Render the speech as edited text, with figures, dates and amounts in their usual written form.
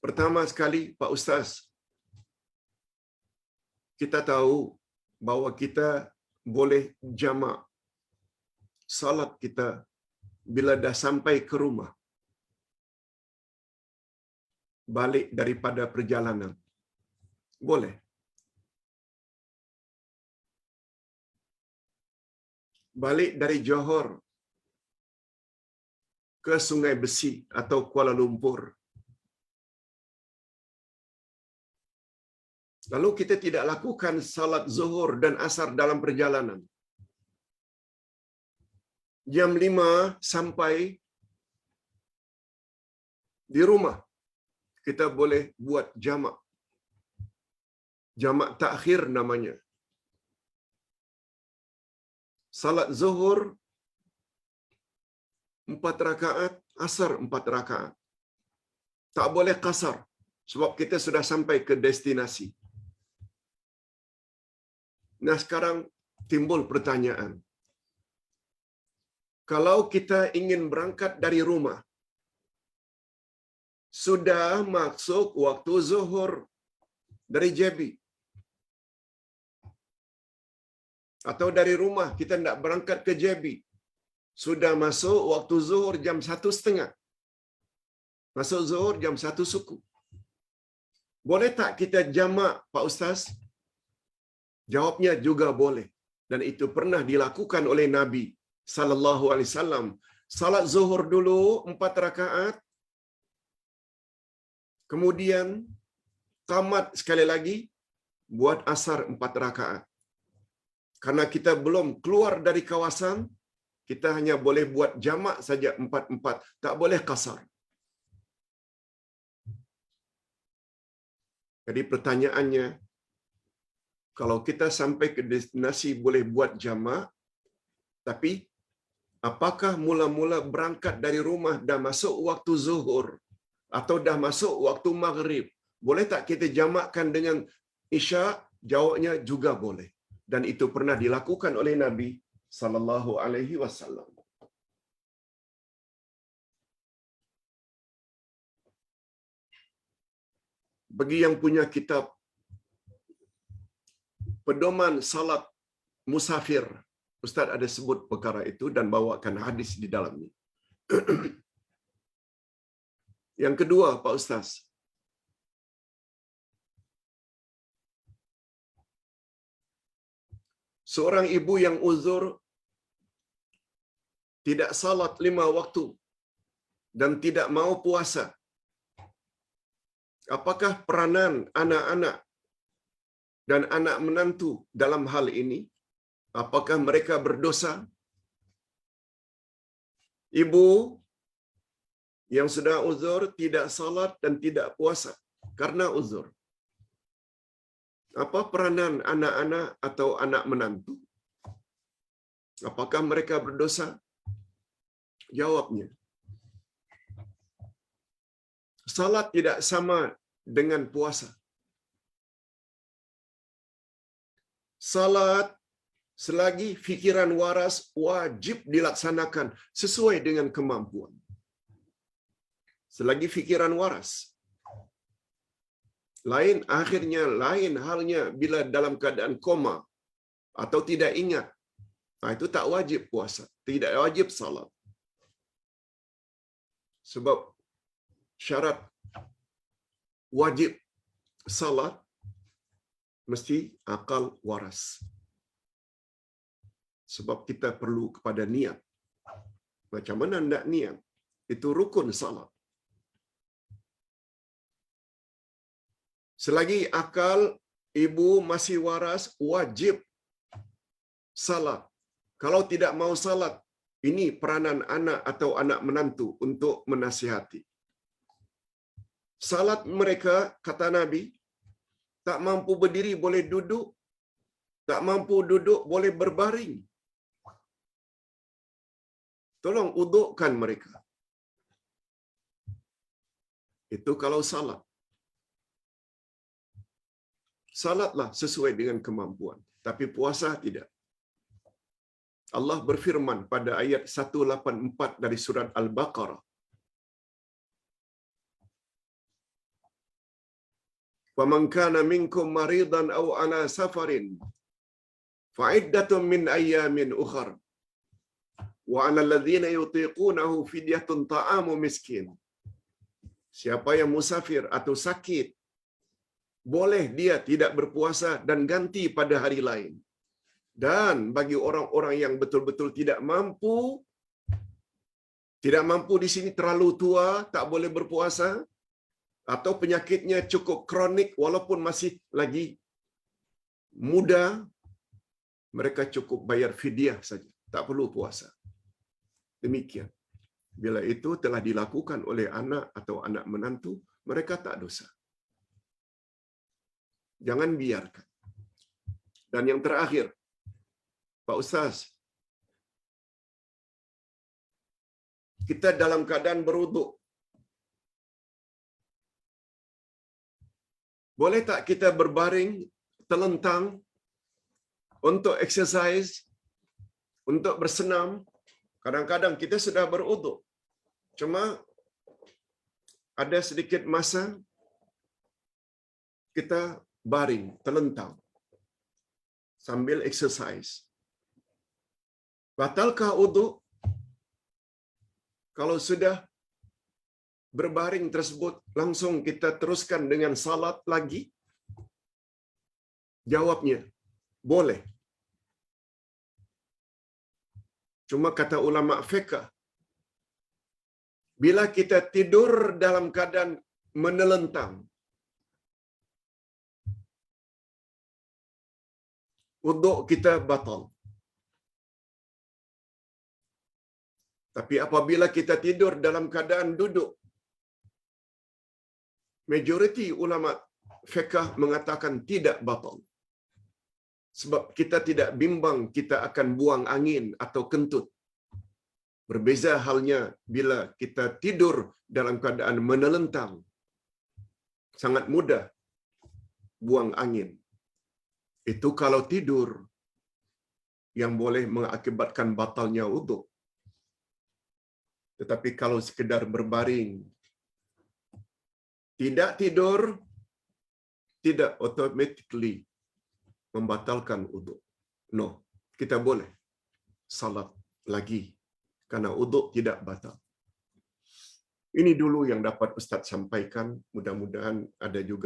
Pertama sekali, Pak Ustaz, kita tahu bahawa kita boleh jamak salat kita bila dah sampai ke rumah, balik daripada perjalanan. Boleh. Balik dari Johor ke Sungai Besi atau Kuala Lumpur. Lalu kita tidak lakukan salat zuhur dan asar dalam perjalanan. Jam 5 sampai di rumah, kita boleh buat jamak. Jamak takhir namanya. Salat zuhur 4 rakaat, asar 4 rakaat. Tak boleh qasar sebab kita sudah sampai ke destinasi. Nah, sekarang timbul pertanyaan. Kalau kita ingin berangkat dari rumah, sudah masuk waktu zuhur dari JB, atau dari rumah kita nak berangkat ke JB, sudah masuk waktu zuhur jam 1:30. Masuk zuhur jam 1 suku. Boleh tak kita jamak, Pak Ustaz? Jawabnya juga boleh. Dan itu pernah dilakukan oleh Nabi sallallahu alaihi wasallam. Salat zuhur dulu 4 rakaat. Kemudian tamat sekali lagi buat asar 4 rakaat. Karena kita belum keluar dari kawasan, kita hanya boleh buat jamak saja 4-4, tak boleh qasar. Jadi pertanyaannya, kalau kita sampai ke destinasi boleh buat jamak, tapi apakah mula-mula berangkat dari rumah dah masuk waktu zuhur atau dah masuk waktu maghrib, boleh tak kita jamakkan dengan isya? Jawabnya juga boleh. Dan itu pernah dilakukan oleh Nabi sallallahu alaihi wasallam. Bagi yang punya kitab Pedoman Salat Musafir, Ustaz ada sebut perkara itu dan bawakan hadis di dalamnya. Yang kedua, Pak Ustaz, seorang ibu yang uzur tidak salat 5 waktu dan tidak mau puasa, apakah peranan anak-anak dan anak menantu dalam hal ini? Apakah mereka berdosa? Ibu yang sudah uzur tidak salat dan tidak puasa karena uzur, apa peranan anak-anak atau anak menantu? Apakah mereka berdosa? Jawabnya, salat tidak sama dengan puasa. Salat selagi fikiran waras wajib dilaksanakan sesuai dengan kemampuan. Selagi fikiran waras. Lain akhirnya, lain halnya bila dalam keadaan koma atau tidak ingat. Itu tak wajib puasa, tidak wajib salat. Sebab syarat wajib salat mesti akal waras. Sebab kita perlu kepada niat. Macam mana nak niat? Itu rukun salat. Selagi akal ibu masih waras, wajib salat. Kalau tidak mau salat, ini peranan anak atau anak menantu untuk menasihati. Salat mereka, kata Nabi, tak mampu berdiri boleh duduk, tak mampu duduk boleh berbaring. Tolong udukkan mereka. Itu kalau salat. Salatlah sesuai dengan kemampuan. Tapi puasa tidak. Allah berfirman pada ayat 184 dari surat Al-Baqarah. "Faman kana minkum maridan aw ala safarin fa'iddatun min ayyamin ukhra wa 'alal ladzina yutiqunahu fidyatun ta'amu miskin." Siapa yang musafir atau sakit, boleh dia tidak berpuasa dan ganti pada hari lain. Dan bagi orang-orang yang betul-betul tidak mampu di sini terlalu tua, tak boleh berpuasa, atau penyakitnya cukup kronik walaupun masih lagi muda, mereka cukup bayar fidyah saja, tak perlu puasa. Demikian. Bila itu telah dilakukan oleh anak atau anak menantu, mereka tak dosa. Jangan biarkan. Dan yang terakhir, Pak Ustaz, kita dalam keadaan berwuduk, boleh tak kita berbaring telentang untuk exercise, untuk bersenam? Kadang-kadang kita sudah berwuduk, cuma ada sedikit masa kita baring, telentang sambil exercise. Batalkah wuduk? Kalau sudah berbaring tersebut, langsung kita teruskan dengan salat lagi? Jawabnya, boleh. Cuma kata ulama fiqh, bila kita tidur dalam keadaan menelentang, wuduk kita batal. Tapi apabila kita tidur dalam keadaan duduk, majoriti ulama fiqh mengatakan tidak batal. Sebab kita tidak bimbang kita akan buang angin atau kentut. Berbeza halnya bila kita tidur dalam keadaan menelentang. Sangat mudah buang angin. Itu kalau tidur yang boleh mengakibatkan batalnya wuduk. Tetapi kalau sekedar berbaring, tidak tidur, tidak automatically membatalkan wuduk. No, kita boleh salat lagi karena wuduk tidak batal. Ini dulu yang dapat Ustaz sampaikan. Mudah-mudahan ada juga